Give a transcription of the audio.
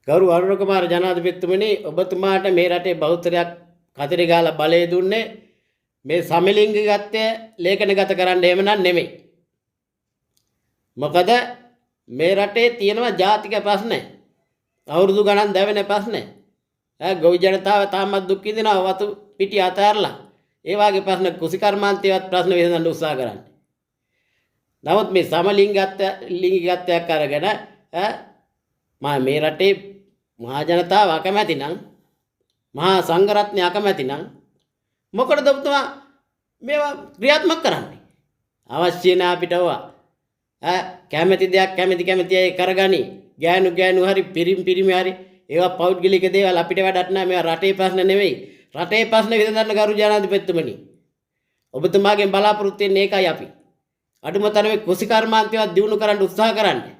ගෞරව අරුණ කුමාර ජනාධිපතිතුමනි ඔබතුමාට මේ රටේ බෞද්ධයක් කතරි ගාලා බලය දුන්නේ මේ සමලිංගිකත්වය ලේඛනගත කරන්න එහෙම නෙමෙයි. මොකද මේ රටේ තියෙනවා ජාතික ප්‍රශ්න. අවුරුදු ගණන් දැවෙන ප්‍රශ්න. ගොවි ජනතාව තාමත් දුක් විඳිනවා වතු පිටි අතහැරලා. ඒ වගේ ප්‍රශ්න කුසිකර්මාන්තයවත් ප්‍රශ්න විසඳන්න උත්සාහ කරන්නේ. නමුත් මේ සමලිංගිකත්වයක් අරගෙන මේ රටේ මහා ජනතාව අකමැති නම් මහා සංඝරත්නය අකමැති නම් මොකටද ඔබතුමා මේවා ක්‍රියාත්මක කරන්නේ? අවශ්‍ය නැහැ අපිට ඕවා. කැමැති දෙයක් කැමැති අය කරගනි. ගෑනු හරි පිරිමි හරි ඒවා පෞද්ගලික දේවල් අපිට වැඩක් නැහැ. මේවා රටේ ප්‍රශ්න නෙවෙයි. රටේ ප්‍රශ්න විසඳන්න ගරු ජනාධිපතිතුමනි. ඔබතුමාගෙන් බලාපොරොත්තු වෙන්නේ ඒකයි අපි. අඩුම තරමේ කුසිකර්මාන්තයවත් දිනු කරන්න උත්සාහ කරන්නේ.